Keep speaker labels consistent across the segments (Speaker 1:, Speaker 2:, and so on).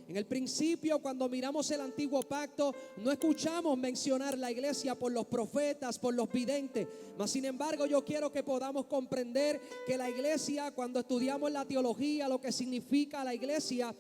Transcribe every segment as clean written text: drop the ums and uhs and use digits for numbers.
Speaker 1: En el principio, cuando miramos el antiguo pacto, no escuchamos mencionar la iglesia por los profetas, por los videntes. Mas sin embargo, yo quiero que podamos comprender que la iglesia, cuando estudiamos la teología, lo que significa la iglesia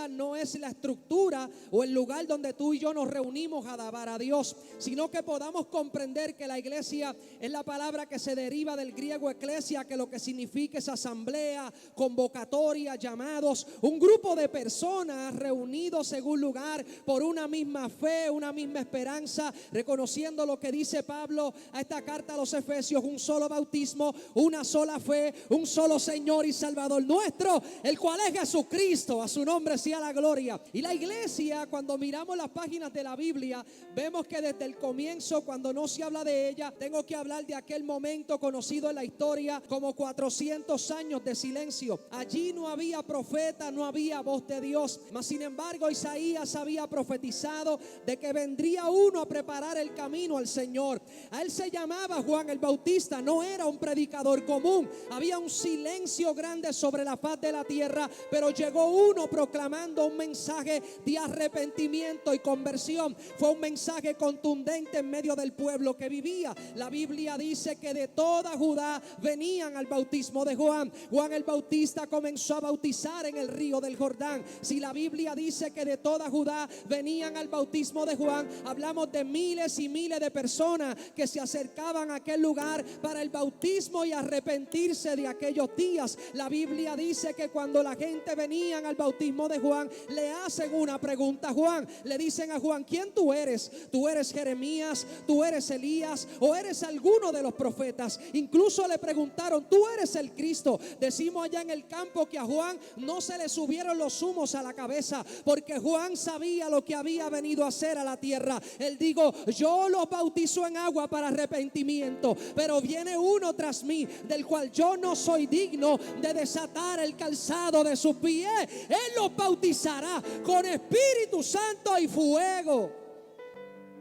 Speaker 1: no es la estructura o el lugar donde tú y yo nos reunimos a alabar a Dios, sino que podamos comprender que la iglesia es la palabra que se deriva del griego eclesia, que lo que significa es asamblea, convocatoria, llamados, un grupo de personas reunidos en un lugar por una misma fe, una misma esperanza, reconociendo lo que dice Pablo a esta carta a los Efesios: un solo bautismo, una sola fe, un solo Señor y Salvador nuestro, el cual es Jesucristo. A su nombre sea la gloria. Y la iglesia, cuando miramos las páginas de la Biblia, vemos que desde el comienzo, cuando no se habla de ella, tengo que hablar de aquel momento conocido en la historia como 400 años de silencio. Allí no había profeta, no había voz de Dios. Mas sin embargo, Isaías había profetizado de que vendría uno a preparar el camino al Señor. A él se llamaba Juan el Bautista. No era un predicador común. Había un silencio grande sobre la faz de la tierra, pero llegó uno proclamando un mensaje de arrepentimiento y conversión. Fue un mensaje contundente en medio del pueblo que vivía. La Biblia dice que de toda Judá venían al bautismo de Juan. Juan el Bautista comenzó a bautizar en el río del Jordán. Si la Biblia dice que de toda Judá venían al bautismo de Juan, hablamos de miles y miles de personas que se acercaban a aquel lugar para el bautismo y arrepentirse de aquellos días. La Biblia dice que cuando la gente venía al bautismo de Juan, le hacen una pregunta a Juan. Le dicen a Juan: ¿quién tú eres? ¿Tú eres Jeremías? ¿Tú eres Elías? ¿O eres alguno de los profetas? Incluso le preguntaron: ¿tú eres el Cristo? Decimos allá en el campo que a Juan no se le subieron los humos a la cabeza, porque Juan sabía lo que había venido a hacer a la tierra. Él dijo: yo los bautizo en agua para arrepentimiento, pero viene uno tras mí, del cual yo no soy digno de desatar el calzado de sus pies. Él los bautizará con Espíritu Santo y fuego.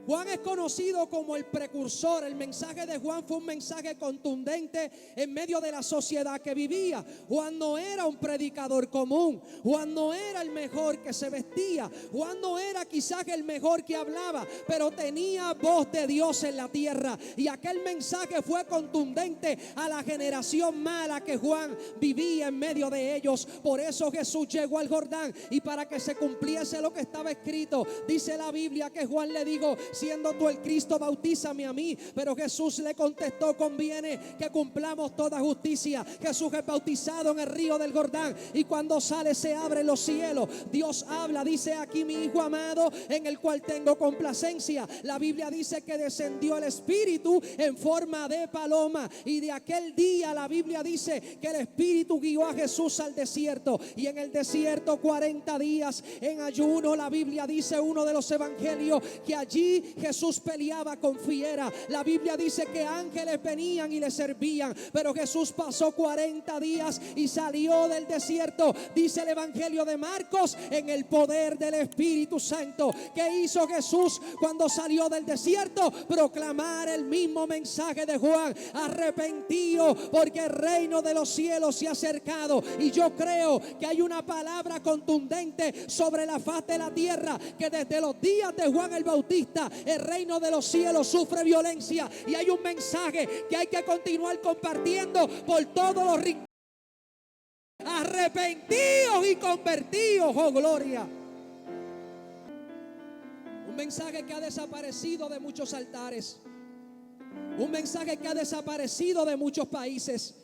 Speaker 1: Juan es conocido como el precursor. El mensaje de Juan fue un mensaje contundente en medio de la sociedad que vivía. Juan no era un predicador común. Juan no era el mejor que se vestía. Juan no era quizás el mejor que hablaba, pero tenía voz de Dios en la tierra. Y aquel mensaje fue contundente a la generación mala que Juan vivía en medio de ellos. Por eso Jesús llegó al Jordán, y para que se cumpliese lo que estaba escrito, dice la Biblia que Juan le dijo: siendo tú el Cristo, bautízame a mí. Pero Jesús le contestó: conviene que cumplamos toda justicia. Jesús es bautizado en el río del Jordán, y cuando sale se abren los cielos. Dios habla, dice: aquí mi Hijo amado, en el cual tengo complacencia. La Biblia dice que descendió el Espíritu en forma de paloma, y de aquel día la Biblia dice que el Espíritu guió a Jesús al desierto, y en el desierto 40 días en ayuno. La Biblia dice, uno de los evangelios, que allí Jesús peleaba con fiera. La Biblia dice que ángeles venían y le servían, pero Jesús pasó 40 días y salió del desierto, dice el evangelio de Marcos, en el poder del Espíritu Santo. ¿Qué hizo Jesús cuando salió del desierto? Proclamar el mismo mensaje de Juan: arrepentido, porque el reino de los cielos se ha acercado. Y yo creo que hay una palabra contundente sobre la faz de la tierra, que desde los días de Juan el Bautista el reino de los cielos sufre violencia, y hay un mensaje que hay que continuar compartiendo por todos los rincones. Arrepentidos y convertidos, oh gloria. Un mensaje que ha desaparecido de muchos altares, un mensaje que ha desaparecido de muchos países,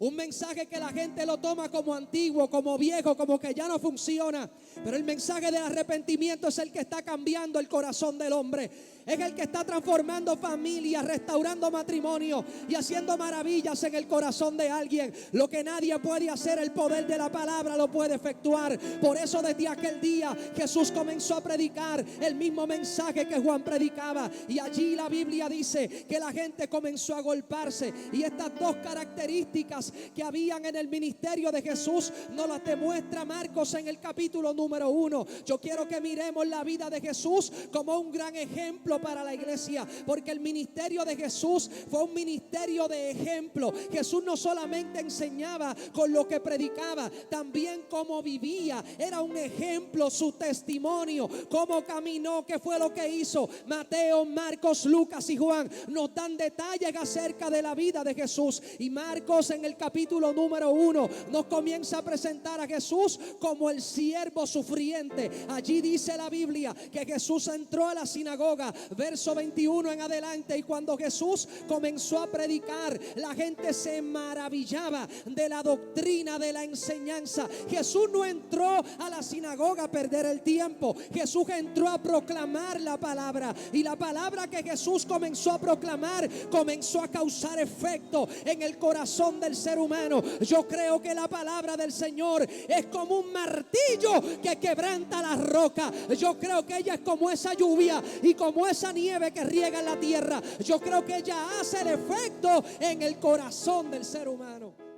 Speaker 1: un mensaje que la gente lo toma como antiguo, como viejo, como que ya no funciona. Pero el mensaje del arrepentimiento es el que está cambiando el corazón del hombre. Es el que está transformando familias, restaurando matrimonio y haciendo maravillas en el corazón de alguien. Lo que nadie puede hacer, el poder de la palabra lo puede efectuar. Por eso desde aquel día Jesús comenzó a predicar el mismo mensaje que Juan predicaba. Y allí la Biblia dice que la gente comenzó a golparse. Y estas dos características que habían en el ministerio de Jesús nos las demuestra Marcos en el capítulo número 1. Yo quiero que miremos la vida de Jesús como un gran ejemplo para la iglesia, porque el ministerio de Jesús fue un ministerio de ejemplo. Jesús no solamente enseñaba con lo que predicaba, también cómo vivía. Era un ejemplo su testimonio, cómo caminó, qué fue lo que hizo. Mateo, Marcos, Lucas y Juan nos dan detalles acerca de la vida de Jesús. Y Marcos, en el capítulo número 1, nos comienza a presentar a Jesús como el siervo sufriente. Allí dice la Biblia que Jesús entró a la sinagoga, verso 21 en adelante, y cuando Jesús comenzó a predicar, la gente se maravillaba de la doctrina, de la enseñanza. Jesús no entró a la sinagoga a perder el tiempo. Jesús entró a proclamar la palabra, y la palabra que Jesús comenzó a proclamar comenzó a causar efecto en el corazón del ser humano. Yo creo que la palabra del Señor es como un martillo que quebranta la roca. Yo creo que ella es como esa lluvia y como esa nieve que riega en la tierra. Yo creo que ella hace el efecto en el corazón del ser humano.